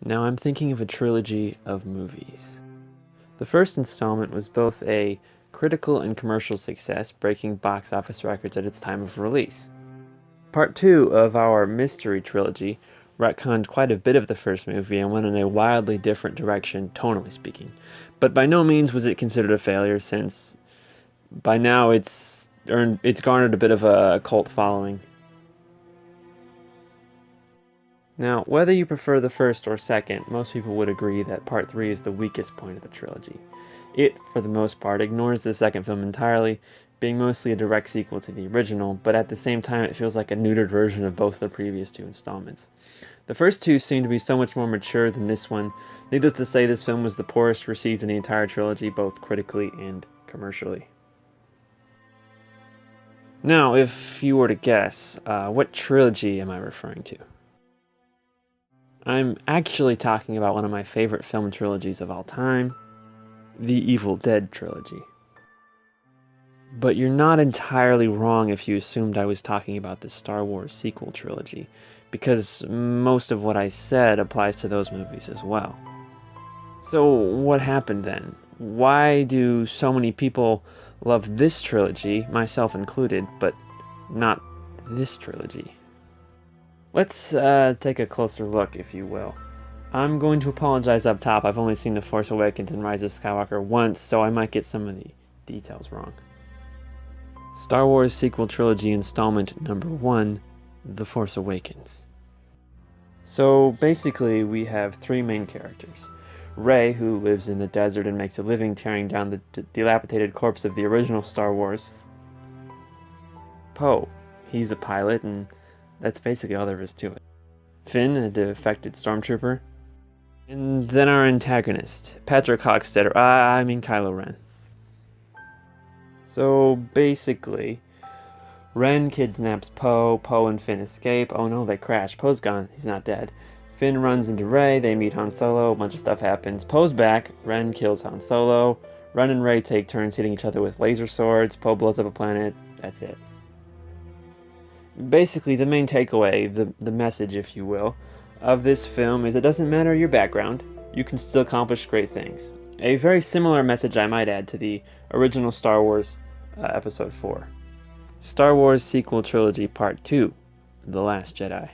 Now I'm thinking of a trilogy of movies. The first installment was both a critical and commercial success, breaking box office records at its time of release. Part 2 of our mystery trilogy retconned quite a bit of the first movie and went in a wildly different direction, tonally speaking. But by no means was it considered a failure, since by now it's garnered a bit of a cult following. Now, whether you prefer the first or second, most people would agree that Part 3 is the weakest point of the trilogy. It, for the most part, ignores the second film entirely, being mostly a direct sequel to the original, but at the same time it feels like a neutered version of both the previous two installments. The first two seem to be so much more mature than this one. Needless to say, this film was the poorest received in the entire trilogy, both critically and commercially. Now, if you were to guess, what trilogy am I referring to? I'm actually talking about one of my favorite film trilogies of all time, the Evil Dead trilogy. But you're not entirely wrong if you assumed I was talking about the Star Wars sequel trilogy, because most of what I said applies to those movies as well. So what happened then? Why do so many people love this trilogy, myself included, but not this trilogy? Let's take a closer look, if you will. I'm going to apologize up top. I've only seen The Force Awakens and Rise of Skywalker once, so I might get some of the details wrong. Star Wars sequel trilogy installment number 1, The Force Awakens. So basically we have three main characters. Rey, who lives in the desert and makes a living tearing down the dilapidated corpse of the original Star Wars. Poe, he's a pilot, and that's basically all there is to it. Finn, a defected stormtrooper. And then our antagonist, Patrick Hockstetter, Kylo Ren. So basically, Ren kidnaps Poe, Poe and Finn escape. Oh no, they crash. Poe's gone, he's not dead. Finn runs into Rey, they meet Han Solo, a bunch of stuff happens. Poe's back, Ren kills Han Solo. Ren and Rey take turns hitting each other with laser swords. Poe blows up a planet, that's it. Basically, the main takeaway, the message, if you will, of this film is it doesn't matter your background, you can still accomplish great things. A very similar message, I might add, to the original Star Wars Episode 4. Star Wars Sequel Trilogy Part 2, The Last Jedi.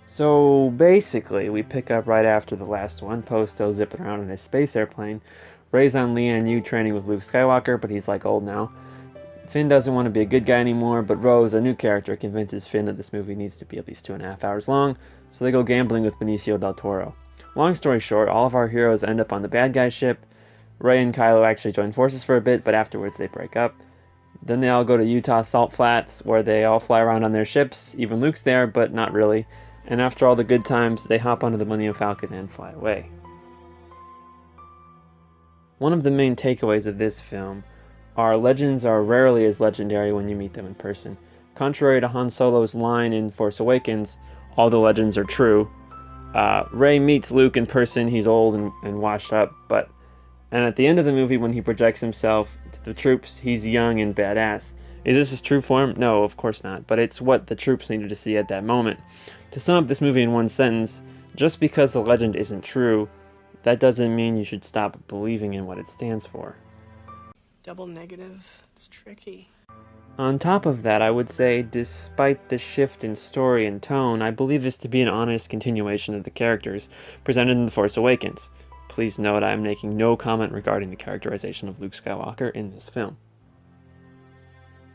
So basically, we pick up right after the last one. Poe still zipping around in a space airplane. Rey's on Lian Yu training with Luke Skywalker, but he's like old now. Finn doesn't want to be a good guy anymore, but Rose, a new character, convinces Finn that this movie needs to be at least 2.5 hours long, so they go gambling with Benicio del Toro. Long story short, all of our heroes end up on the bad guy ship. Rey and Kylo actually join forces for a bit, but afterwards they break up. Then they all go to Utah Salt Flats, where they all fly around on their ships. Even Luke's there, but not really. And after all the good times, they hop onto the Millennium Falcon and fly away. One of the main takeaways of this film are legends are rarely as legendary when you meet them in person. Contrary to Han Solo's line in Force Awakens, all the legends are true. Rey meets Luke in person, he's old and washed up, and at the end of the movie when he projects himself to the troops, he's young and badass. Is this his true form? No, of course not, but it's what the troops needed to see at that moment. To sum up this movie in one sentence, just because the legend isn't true, that doesn't mean you should stop believing in what it stands for. Double negative, it's tricky. On top of that, I would say, despite the shift in story and tone, I believe this to be an honest continuation of the characters presented in The Force Awakens. Please note I am making no comment regarding the characterization of Luke Skywalker in this film.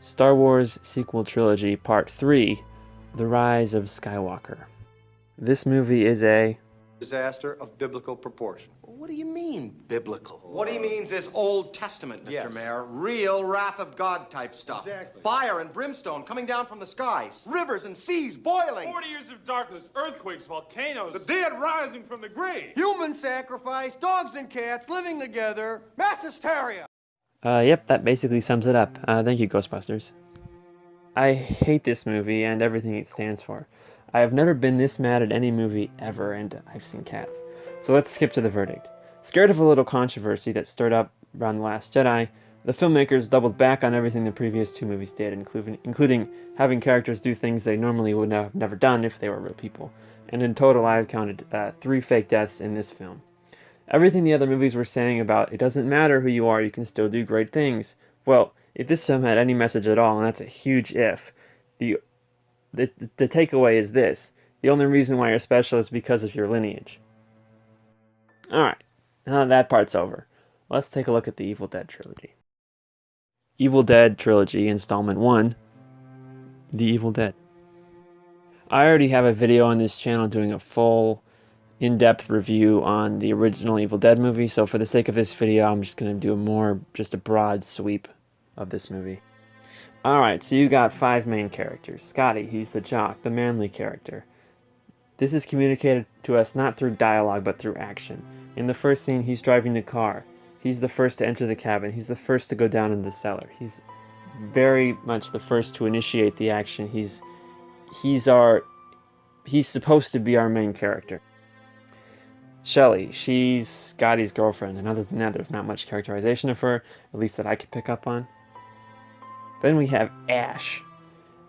Star Wars Sequel Trilogy Part 3, The Rise of Skywalker. This movie is a disaster of biblical proportion. What do you mean, biblical? What he means is Old Testament, Mr. Yes. Mayor. Real wrath of God type stuff. Exactly. Fire and brimstone coming down from the skies. Rivers and seas boiling. 40 years of darkness, earthquakes, volcanoes. The dead rising from the grave. Human sacrifice, dogs and cats living together. Mass hysteria. Yep, that basically sums it up. Thank you, Ghostbusters. I hate this movie and everything it stands for. I have never been this mad at any movie ever, and I've seen Cats. So let's skip to the verdict. Scared of a little controversy that stirred up around The Last Jedi, the filmmakers doubled back on everything the previous two movies did, including having characters do things they normally would have never done if they were real people. and in total I have counted 3 fake deaths in this film. Everything the other movies were saying about it doesn't matter who you are, you can still do great things. Well, if this film had any message at all, and that's a huge if, the takeaway is this: the only reason why you're special is because of your lineage. Alright, now that part's over, let's take a look at the Evil Dead trilogy. Evil Dead Trilogy, Installment 1, The Evil Dead. I already have a video on this channel doing a full, in-depth review on the original Evil Dead movie, so for the sake of this video, I'm just going to do just a broad sweep of this movie. Alright, so you got 5 main characters. Scotty, he's the jock, the manly character. This is communicated to us not through dialogue, but through action. In the first scene, he's driving the car. He's the first to enter the cabin. He's the first to go down in the cellar. He's very much the first to initiate the action. He's supposed to be our main character. Shelley, she's Scotty's girlfriend, and other than that, there's not much characterization of her, at least that I could pick up on. Then we have Ash.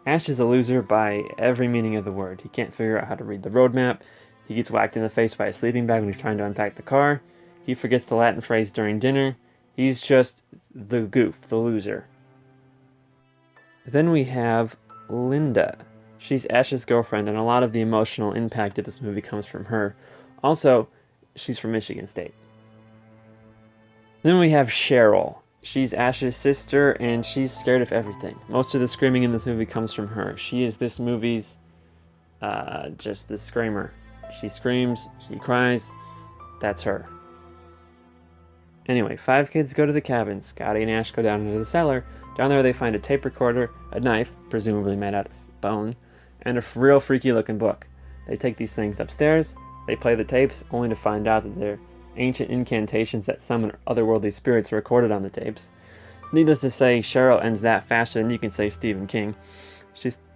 Ash is a loser by every meaning of the word. He can't figure out how to read the roadmap. He gets whacked in the face by a sleeping bag when he's trying to unpack the car. He forgets the Latin phrase during dinner. He's just the goof, the loser. Then we have Linda. She's Ash's girlfriend, and a lot of the emotional impact of this movie comes from her. Also, she's from Michigan State. Then we have Cheryl. She's Ash's sister, and she's scared of everything. Most of the screaming in this movie comes from her. She is this movie's just the screamer. She screams, she cries, that's her. Anyway, 5 kids go to the cabin. Scotty and Ash go down into the cellar. Down there they find a tape recorder, a knife, presumably made out of bone, and a real freaky looking book. They take these things upstairs, they play the tapes, only to find out that they're ancient incantations that summon otherworldly spirits recorded on the tapes. Needless to say, Cheryl ends that faster than you can say Stephen King.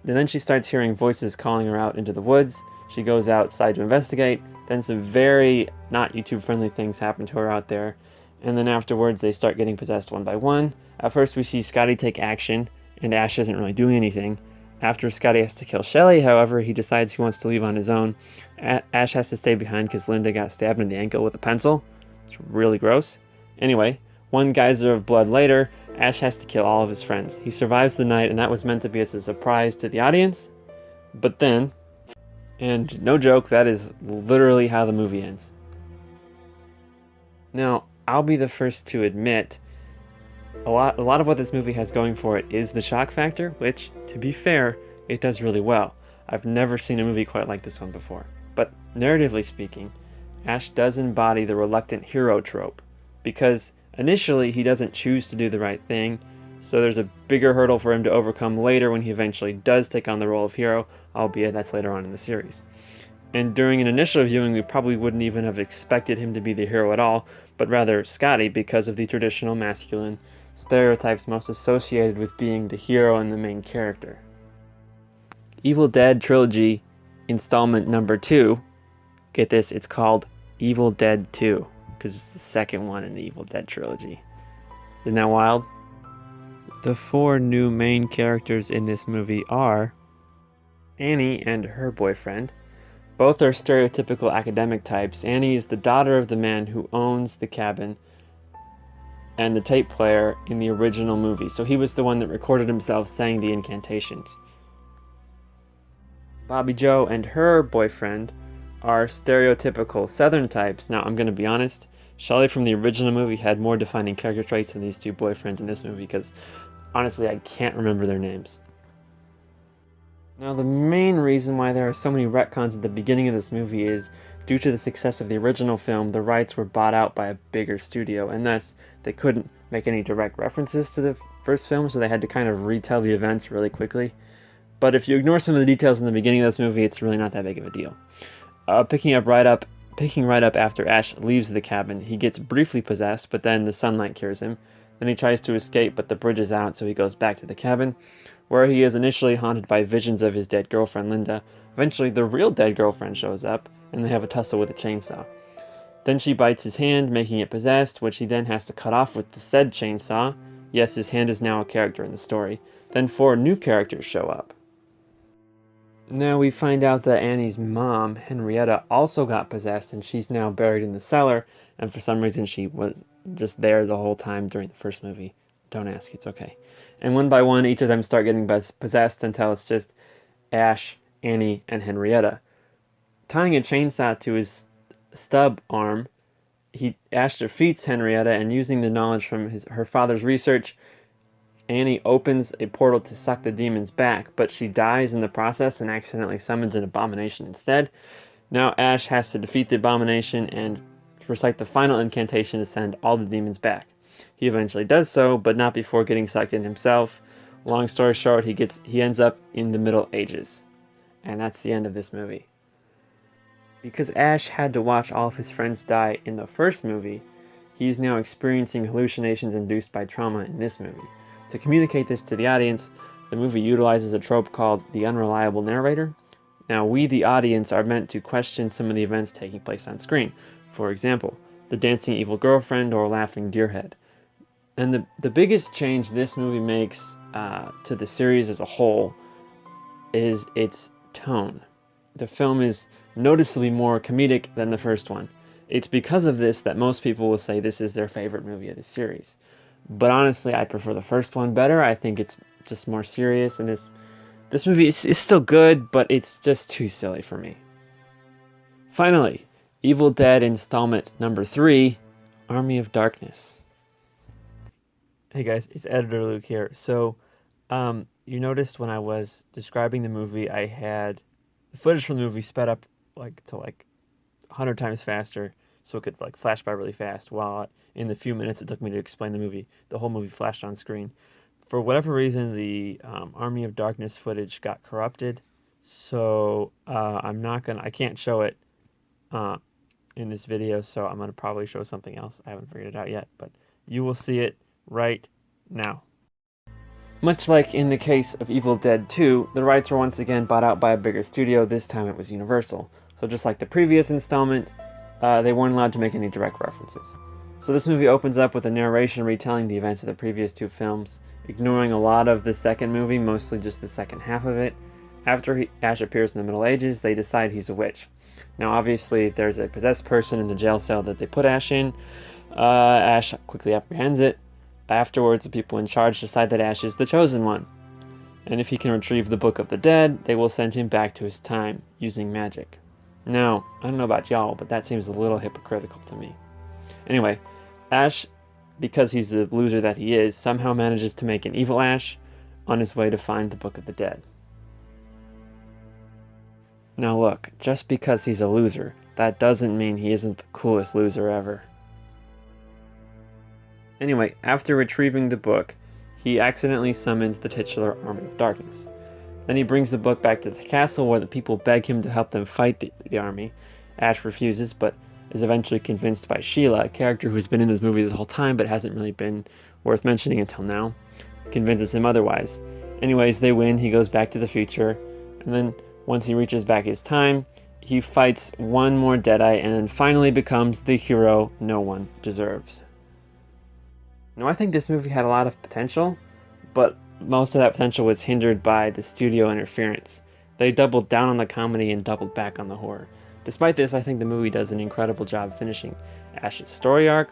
Then she starts hearing voices calling her out into the woods. She goes outside to investigate. Then some very not YouTube friendly things happen to her out there. And then afterwards they start getting possessed one by one. At first we see Scotty take action, and Ash isn't really doing anything. After Scotty has to kill Shelley, however, he decides he wants to leave on his own. Ash has to stay behind because Linda got stabbed in the ankle with a pencil. It's really gross. Anyway, one geyser of blood later, Ash has to kill all of his friends. He survives the night, and that was meant to be as a surprise to the audience. But then, and no joke, that is literally how the movie ends. Now, I'll be the first to admit, a lot of what this movie has going for it is the shock factor, which, to be fair, it does really well. I've never seen a movie quite like this one before. But narratively speaking, Ash does embody the reluctant hero trope, because initially he doesn't choose to do the right thing, so there's a bigger hurdle for him to overcome later when he eventually does take on the role of hero, albeit that's later on in the series. And during an initial viewing, we probably wouldn't even have expected him to be the hero at all, but rather Scotty, because of the traditional masculine stereotypes most associated with being the hero and the main character. Evil Dead Trilogy Installment number 2, get this, it's called Evil Dead 2, because it's the second one in the Evil Dead trilogy. Isn't that wild? The 4 new main characters in this movie are Annie and her boyfriend. Both are stereotypical academic types. Annie is the daughter of the man who owns the cabin and the tape player in the original movie, so he was the one that recorded himself saying the incantations. Bobby Joe and her boyfriend are stereotypical Southern types. Now, I'm going to be honest, Shelley from the original movie had more defining character traits than these 2 boyfriends in this movie, because honestly, I can't remember their names. Now, the main reason why there are so many retcons at the beginning of this movie is due to the success of the original film, the rights were bought out by a bigger studio, and thus they couldn't make any direct references to the first film, so they had to kind of retell the events really quickly. But if you ignore some of the details in the beginning of this movie, it's really not that big of a deal. Picking right up after Ash leaves the cabin, he gets briefly possessed, but then the sunlight cures him. Then he tries to escape, but the bridge is out, so he goes back to the cabin, where he is initially haunted by visions of his dead girlfriend, Linda. Eventually, the real dead girlfriend shows up, and they have a tussle with a chainsaw. Then she bites his hand, making it possessed, which he then has to cut off with the said chainsaw. Yes, his hand is now a character in the story. Then 4 new characters show up. Now we find out that Annie's mom, Henrietta, also got possessed, and she's now buried in the cellar, and for some reason she was just there the whole time during the first movie. Don't ask, it's okay. And one by one, each of them start getting possessed until it's just Ash, Annie, and Henrietta. Tying a chainsaw to his stub arm, Ash defeats Henrietta, and using the knowledge from her father's research, Annie opens a portal to suck the demons back, but she dies in the process and accidentally summons an abomination instead. Now Ash has to defeat the abomination and recite the final incantation to send all the demons back. He eventually does so, but not before getting sucked in himself. Long story short, he ends up in the Middle Ages. And that's the end of this movie. Because Ash had to watch all of his friends die in the first movie, he is now experiencing hallucinations induced by trauma in this movie. To communicate this to the audience, the movie utilizes a trope called the unreliable narrator. Now, we, the audience, are meant to question some of the events taking place on screen. For example, the dancing evil girlfriend or laughing deerhead. And the biggest change this movie makes to the series as a whole is its tone. The film is noticeably more comedic than the first one. It's because of this that most people will say this is their favorite movie of the series. But honestly, I prefer the first one better. I think it's just more serious, and this movie is still good, but it's just too silly for me. Finally, Evil Dead installment number 3, Army of Darkness. Hey guys, it's Editor Luke here. So, you noticed when I was describing the movie, I had the footage from the movie sped up to 100 times faster, so it could flash by really fast, while in the few minutes it took me to explain the movie, the whole movie flashed on screen. For whatever reason, the Army of Darkness footage got corrupted, so I can't show it in this video, so I'm going to probably show something else. I haven't figured it out yet, but you will see it right now. Much like in the case of Evil Dead 2, the rights were once again bought out by a bigger studio. This time it was Universal. So just like the previous installment, they weren't allowed to make any direct references. So this movie opens up with a narration retelling the events of the previous 2 films, ignoring a lot of the second movie, mostly just the second half of it. After Ash appears in the Middle Ages, they decide he's a witch. Now obviously there's a possessed person in the jail cell that they put Ash in. Ash quickly apprehends it. Afterwards, the people in charge decide that Ash is the chosen one. And if he can retrieve the Book of the Dead, they will send him back to his time, using magic. Now, I don't know about y'all, but that seems a little hypocritical to me. Anyway, Ash, because he's the loser that he is, somehow manages to make an evil Ash on his way to find the Book of the Dead. Now look, just because he's a loser, that doesn't mean he isn't the coolest loser ever. Anyway, after retrieving the book, he accidentally summons the titular Army of Darkness. Then he brings the book back to the castle where the people beg him to help them fight the army. Ash refuses, but is eventually convinced by Sheila, a character who's been in this movie the whole time but hasn't really been worth mentioning until now. Convinces him otherwise. Anyways, they win, he goes back to the future, and then once he reaches back his time, he fights one more Deadeye and then finally becomes the hero no one deserves. Now, I think this movie had a lot of potential, but most of that potential was hindered by the studio interference. They doubled down on the comedy and doubled back on the horror. Despite this, I think the movie does an incredible job finishing Ash's story arc.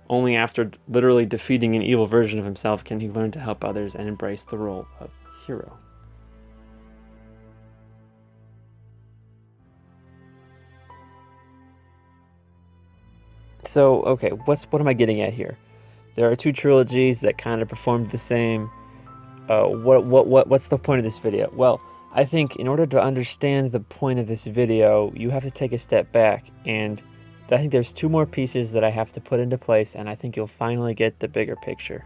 Only after literally defeating an evil version of himself can he learn to help others and embrace the role of hero. So, okay, what am I getting at here? There are 2 trilogies that kind of performed the same. What's the point of this video? Well, I think in order to understand the point of this video, you have to take a step back, and I think there's 2 more pieces that I have to put into place, and I think you'll finally get the bigger picture.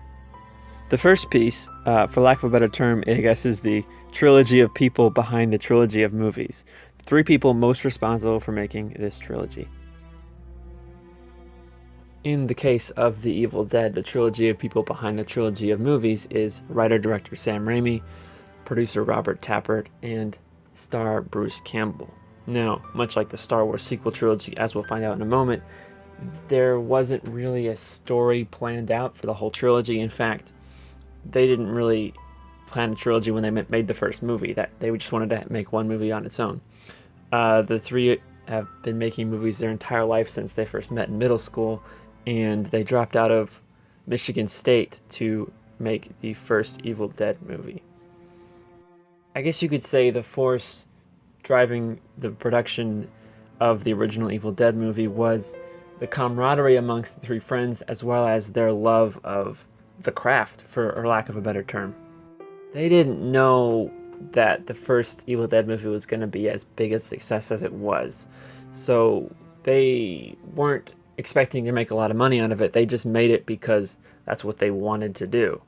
The first piece, for lack of a better term, I guess, is the trilogy of people behind the trilogy of movies. The 3 people most responsible for making this trilogy. In the case of The Evil Dead, the trilogy of people behind the trilogy of movies is writer-director Sam Raimi, producer Robert Tappert, and star Bruce Campbell. Now, much like the Star Wars sequel trilogy, as we'll find out in a moment, there wasn't really a story planned out for the whole trilogy. In fact, they didn't really plan a trilogy when they made the first movie, that they just wanted to make one movie on its own. The three have been making movies their entire life since they first met in middle school, and they dropped out of Michigan State to make the first Evil Dead movie. I guess you could say the force driving the production of the original Evil Dead movie was the camaraderie amongst the three friends, as well as their love of the craft, for lack of a better term. They didn't know that the first Evil Dead movie was going to be as big a success as it was, so they weren't expecting to make a lot of money out of it. They just made it because that's what they wanted to do.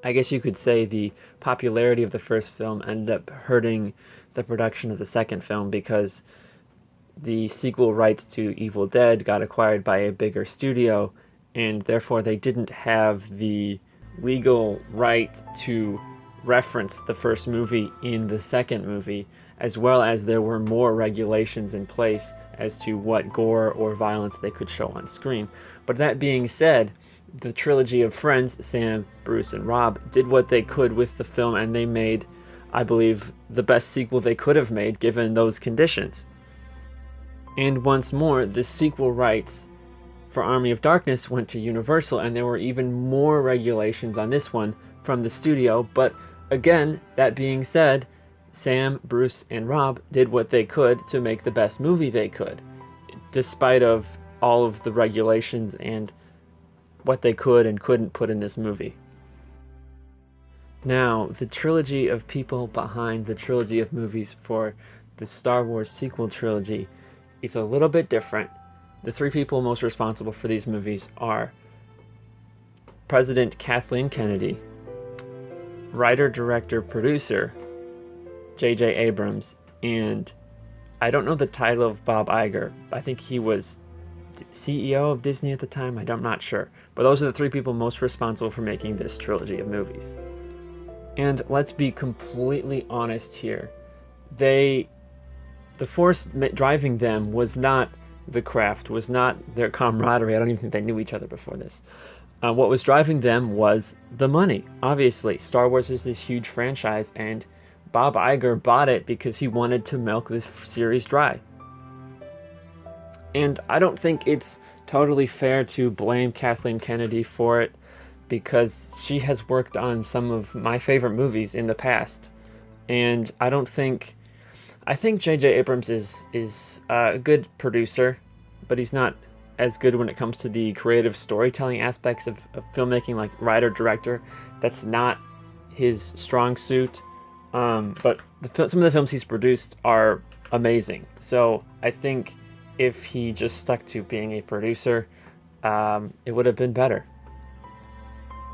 I guess you could say the popularity of the first film ended up hurting the production of the second film, because the sequel rights to Evil Dead got acquired by a bigger studio, and therefore they didn't have the legal right to reference the first movie in the second movie, as well as there were more regulations in place as to what gore or violence they could show on screen. But that being said, the Trilogy of Friends, Sam, Bruce, and Rob, did what they could with the film, and they made, I believe, the best sequel they could have made given those conditions. And once more, the sequel rights for Army of Darkness went to Universal, and there were even more regulations on this one from the studio. But again, that being said, Sam, Bruce, and Rob did what they could to make the best movie they could, despite of all of the regulations and what they could and couldn't put in this movie. Now, the trilogy of people behind the trilogy of movies for the Star Wars sequel trilogy is a little bit different. The three people most responsible for these movies are President Kathleen Kennedy, writer, director, producer J.J. Abrams, and I don't know the title of Bob Iger. I think he was CEO of Disney at the time. I'm not sure. But those are the three people most responsible for making this trilogy of movies. And let's be completely honest here. The force driving them was not the craft, was not their camaraderie. I don't even think they knew each other before this. What was driving them was the money. Obviously, Star Wars is this huge franchise, and Bob Iger bought it because he wanted to milk this series dry. And I don't think it's totally fair to blame Kathleen Kennedy for it, because she has worked on some of my favorite movies in the past. And I think J.J. Abrams is a good producer, but he's not as good when it comes to the creative storytelling aspects of filmmaking, like writer-director. That's not his strong suit. But some of the films he's produced are amazing. So I think if he just stuck to being a producer, it would have been better.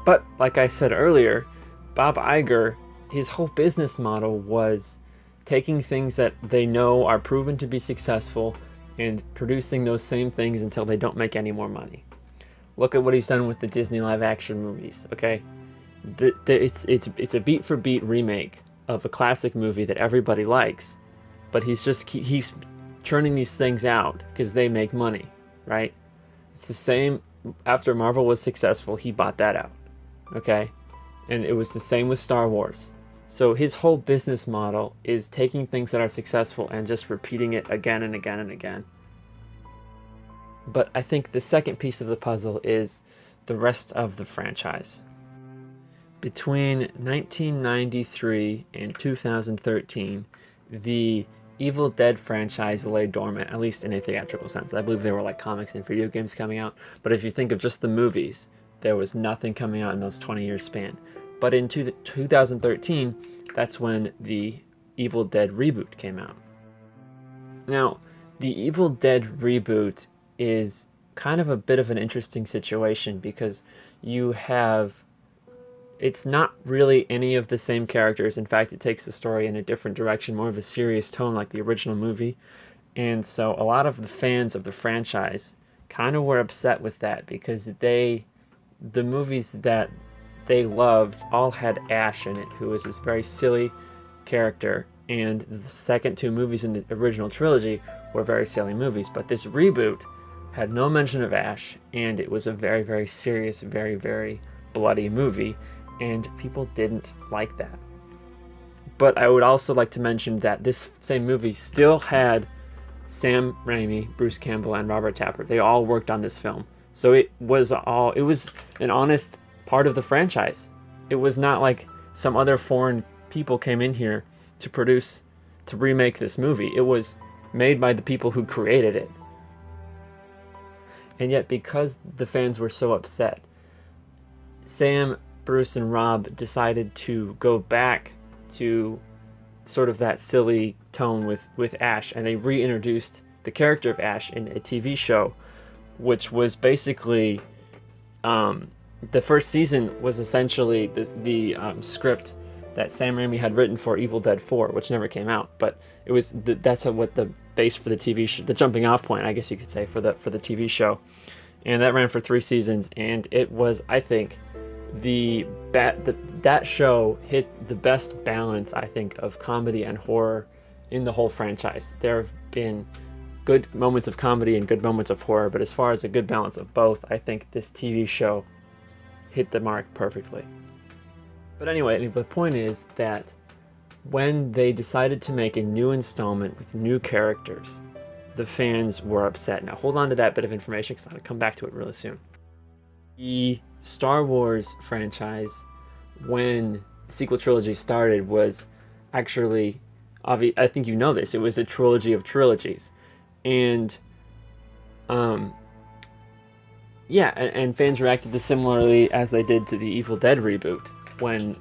But like I said earlier, Bob Iger, his whole business model was taking things that they know are proven to be successful and producing those same things until they don't make any more money. Look at what he's done with the Disney live-action movies, okay? It's a beat-for-beat remake of a classic movie that everybody likes, but he's churning these things out because they make money, right? It's the same. After Marvel was successful, he bought that out, okay? And it was the same with Star Wars. So his whole business model is taking things that are successful and just repeating it again and again and again. But I think the second piece of the puzzle is the rest of the franchise. Between 1993 and 2013, the Evil Dead franchise lay dormant, at least in a theatrical sense. I believe there were like comics and video games coming out, but if you think of just the movies, there was nothing coming out in those 20-year span. But in 2013, that's when the Evil Dead reboot came out. Now, the Evil Dead reboot is kind of a bit of an interesting situation, because it's not really any of the same characters. In fact, it takes the story in a different direction, more of a serious tone like the original movie. And so a lot of the fans of the franchise kind of were upset with that, because the movies that they loved all had Ash in it, who was this very silly character, and the second two movies in the original trilogy were very silly movies. But this reboot had no mention of Ash, and it was a very, very serious, very, very bloody movie. and people didn't like that. But I would also like to mention that this same movie still had Sam Raimi, Bruce Campbell, and Robert Tapert. They all worked on this film. So it was an honest part of the franchise. It was not like some other foreign people came in here to remake this movie. It was made by the people who created it. And yet, because the fans were so upset, Sam, Bruce, and Rob decided to go back to sort of that silly tone with Ash, and they reintroduced the character of Ash in a TV show, which was basically the first season was essentially the script that Sam Raimi had written for Evil Dead 4, which never came out, but it was that's what the base for the TV show, the jumping off point, I guess you could say, for the TV show, and that ran for 3 seasons, and it was, I think, that show hit the best balance, I think, of comedy and horror in the whole franchise. There have been good moments of comedy and good moments of horror, but as far as a good balance of both, I think this TV show hit the mark perfectly. But anyway, the point is that when they decided to make a new installment with new characters, the fans were upset. Now hold on to that bit of information because I'm going to come back to it really soon. The Star Wars franchise, when the sequel trilogy started, was actually, I think you know this, it was a trilogy of trilogies. And and fans reacted this similarly as they did to the Evil Dead reboot, when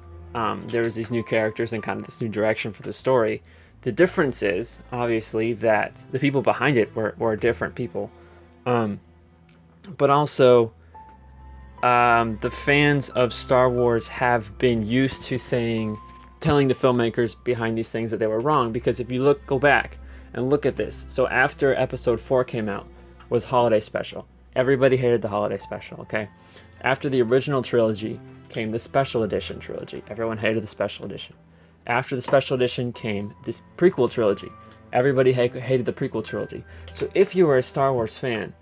there was these new characters and kind of this new direction for the story. The difference is, obviously, that the people behind it were different people. But also, the fans of Star Wars have been used to telling the filmmakers behind these things that they were wrong, because if you go back and look at this, so after Episode 4 came out, was Holiday Special. Everybody hated the Holiday Special, okay? After the original trilogy came the Special Edition trilogy. Everyone hated the Special Edition. After the Special Edition came this prequel trilogy. Everybody hated the prequel trilogy. So if you were a Star Wars fan,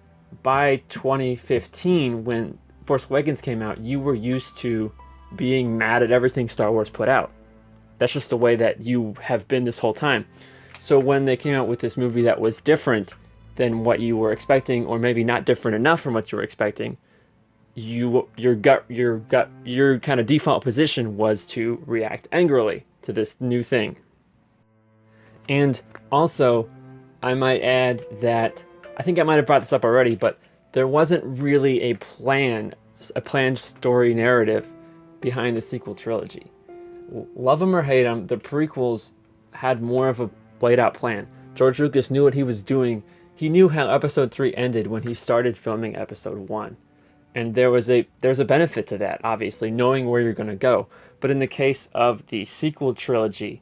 by 2015, when Force Awakens came out, you were used to being mad at everything Star Wars put out. That's just the way that you have been this whole time. So when they came out with this movie that was different than what you were expecting, or maybe not different enough from what you were expecting, your kind of default position was to react angrily to this new thing. And also, I might add that, I think I might have brought this up already, but there wasn't really a planned story narrative behind the sequel trilogy. Love them or hate them, the prequels had more of a laid out plan. George Lucas knew what he was doing. He knew how Episode 3 ended when he started filming Episode 1. And there's a benefit to that, obviously, knowing where you're going to go. But in the case of the sequel trilogy,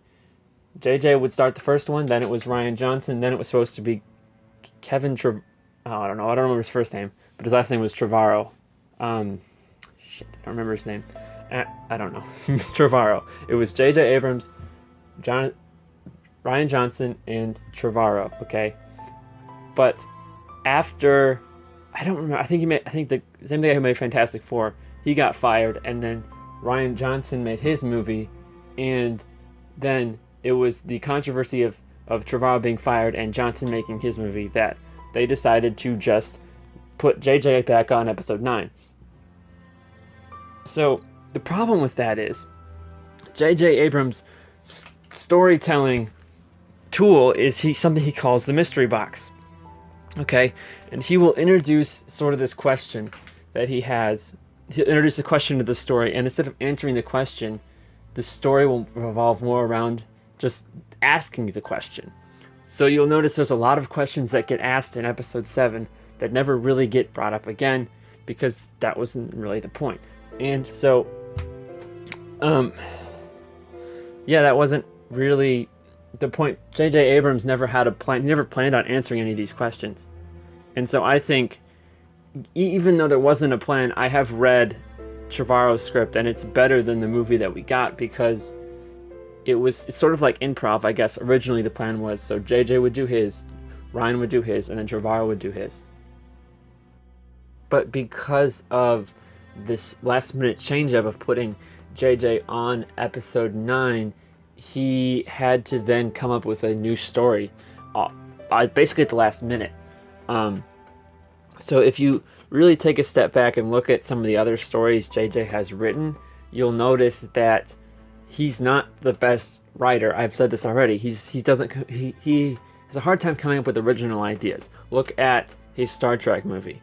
JJ would start the first one, then it was Rian Johnson, then it was supposed to be Kevin I don't remember his first name, but his last name was Trevorrow. I don't remember his name. I don't know. Trevorrow. It was J.J. Abrams, Rian Johnson, and Trevorrow, okay? But after, I don't remember, I think the same guy who made Fantastic Four, he got fired, and then Rian Johnson made his movie, and then it was the controversy of Trevorrow being fired and Johnson making his movie that they decided to just put JJ back on Episode 9. So the problem with that is J.J. Abrams' storytelling tool is something he calls the mystery box. Okay? And he will introduce sort of this question that he has. He'll introduce a question to the story, and instead of answering the question, the story will revolve more around just asking the question. So you'll notice there's a lot of questions that get asked in Episode 7 that never really get brought up again, because that wasn't really the point. And so, that wasn't really the point. J.J. Abrams never had a plan. He never planned on answering any of these questions. And so I think, even though there wasn't a plan, I have read Trevorrow's script, and it's better than the movie that we got, because it's sort of like improv, I guess. Originally the plan was, so JJ would do his, Ryan would do his, and then Trevorrow would do his. But because of this last minute change up of putting JJ on episode 9, he had to then come up with a new story, basically at the last minute. So if you really take a step back and look at some of the other stories JJ has written, you'll notice that he's not the best writer. I've said this already. He has a hard time coming up with original ideas. Look at his Star Trek movie,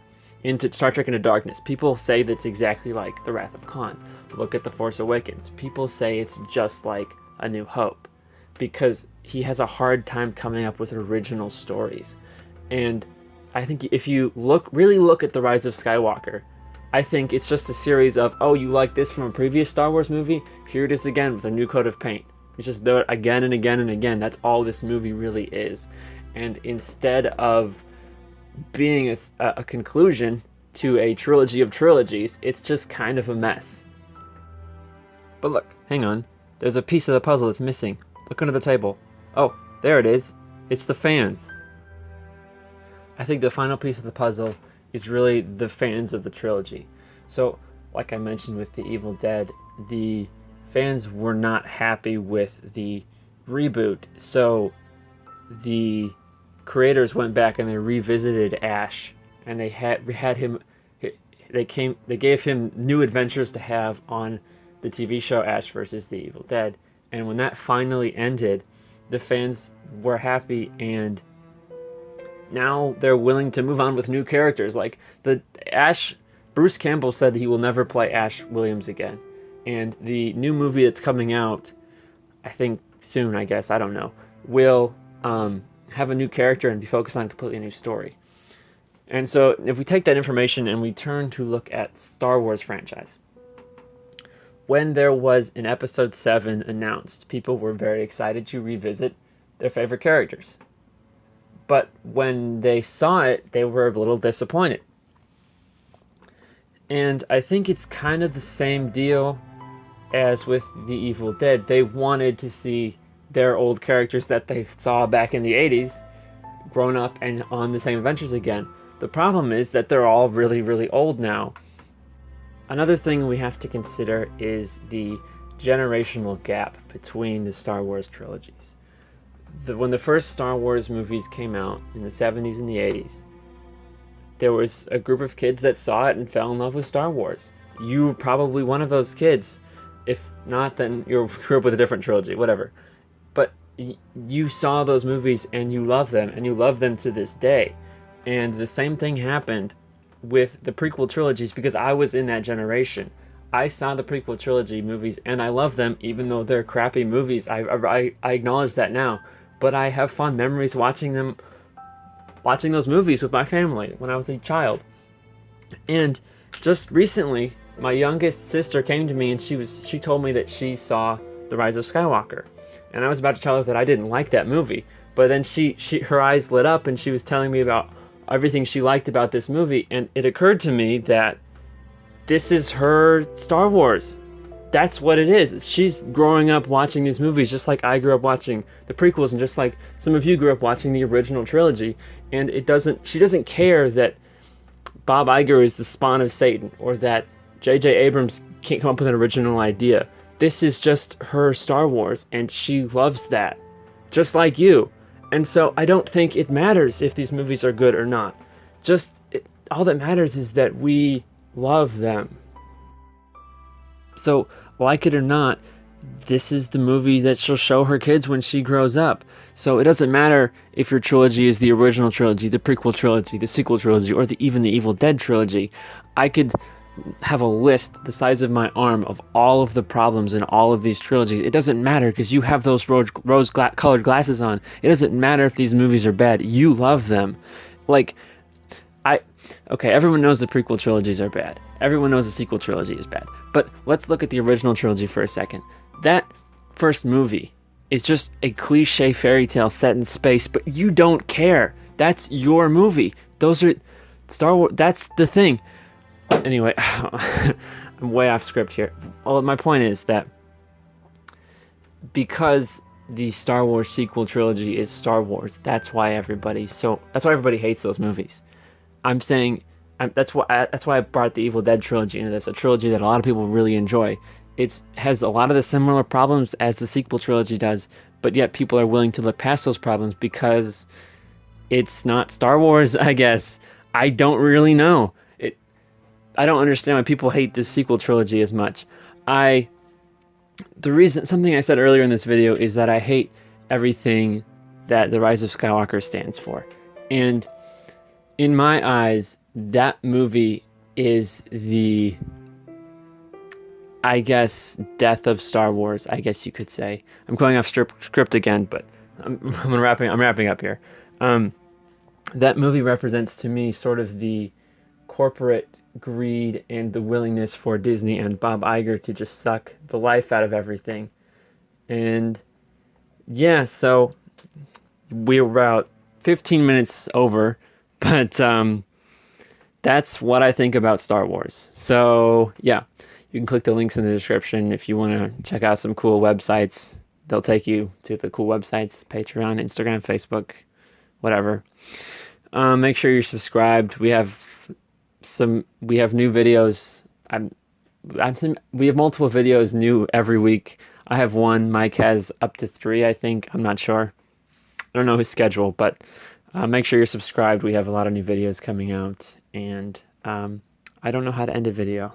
Star Trek Into Darkness. People say that's exactly like The Wrath of Khan. Look at The Force Awakens. People say it's just like A New Hope, because he has a hard time coming up with original stories. And I think if you really look at The Rise of Skywalker, I think it's just a series of, oh, you like this from a previous Star Wars movie? Here it is again with a new coat of paint. It's just there again and again and again. That's all this movie really is. And instead of being a conclusion to a trilogy of trilogies, it's just kind of a mess. But look, hang on. There's a piece of the puzzle that's missing. Look under the table. Oh, there it is. It's the fans. I think the final piece of the puzzle is really the fans of the trilogy. So, like I mentioned with The Evil Dead, the fans were not happy with the reboot, so the creators went back and they revisited Ash, and they gave him new adventures to have on the TV show Ash vs. the Evil Dead. And when that finally ended, the fans were happy, and now they're willing to move on with new characters. Like Bruce Campbell said he will never play Ash Williams again. And the new movie that's coming out, I think soon, I guess, I don't know, will have a new character and be focused on a completely new story. And so if we take that information and we turn to look at Star Wars franchise, when there was an episode 7 announced, people were very excited to revisit their favorite characters. But when they saw it, they were a little disappointed. And I think it's kind of the same deal as with The Evil Dead. They wanted to see their old characters that they saw back in the 80s grown up and on the same adventures again. The problem is that they're all really, really old now. Another thing we have to consider is the generational gap between the Star Wars trilogies. When the first Star Wars movies came out in the 70s and the 80s, there was a group of kids that saw it and fell in love with Star Wars. You were probably one of those kids. If not, then you grew up with a different trilogy, whatever. But you saw those movies and you love them, and you love them to this day. And the same thing happened with the prequel trilogies, because I was in that generation. I saw the prequel trilogy movies and I love them, even though they're crappy movies. I acknowledge that now. But I have fond memories watching those movies with my family when I was a child. And just recently, my youngest sister came to me and she told me that she saw The Rise of Skywalker. And I was about to tell her that I didn't like that movie. But then her eyes lit up and she was telling me about everything she liked about this movie. And it occurred to me that this is her Star Wars. That's what it is. She's growing up watching these movies just like I grew up watching the prequels, and just like some of you grew up watching the original trilogy. And she doesn't care that Bob Iger is the spawn of Satan, or that J.J. Abrams can't come up with an original idea. This is just her Star Wars, and she loves that, just like you. And so I don't think it matters if these movies are good or not. All that matters is that we love them. So, like it or not, this is the movie that she'll show her kids when she grows up. So it doesn't matter if your trilogy is the original trilogy, the prequel trilogy, the sequel trilogy, or even the Evil Dead trilogy. I could have a list the size of my arm of all of the problems in all of these trilogies. It doesn't matter, because you have those rose-colored glasses on. It doesn't matter if these movies are bad. You love them. Okay, everyone knows the prequel trilogies are bad. Everyone knows the sequel trilogy is bad. But let's look at the original trilogy for a second. That first movie is just a cliche fairy tale set in space, but you don't care. That's your movie. Those are Star Wars. That's the thing. Anyway, I'm way off script here. Well, my point is that because the Star Wars sequel trilogy is Star Wars, that's why everybody hates those movies. That's why I brought the Evil Dead trilogy into this, a trilogy that a lot of people really enjoy. it has a lot of the similar problems as the sequel trilogy does, but yet people are willing to look past those problems because it's not Star Wars, I guess. I don't really know. I don't understand why people hate the sequel trilogy as much. Something I said earlier in this video is that I hate everything that The Rise of Skywalker stands for. And in my eyes, that movie is the, I guess, death of Star Wars, I guess you could say. I'm going off script again, but I'm wrapping up here. That movie represents to me sort of the corporate greed and the willingness for Disney and Bob Iger to just suck the life out of everything. And yeah, so we're about 15 minutes over, but that's what I think about Star Wars. So yeah, you can click the links in the description if you want to check out some cool websites. They'll take you to the cool websites: Patreon, Instagram, Facebook, whatever. Make sure you're subscribed. We have new videos. We have multiple videos new every week. I have one. Mike has up to 3, I think. I'm not sure. I don't know his schedule, but make sure you're subscribed. We have a lot of new videos coming out, and I don't know how to end a video.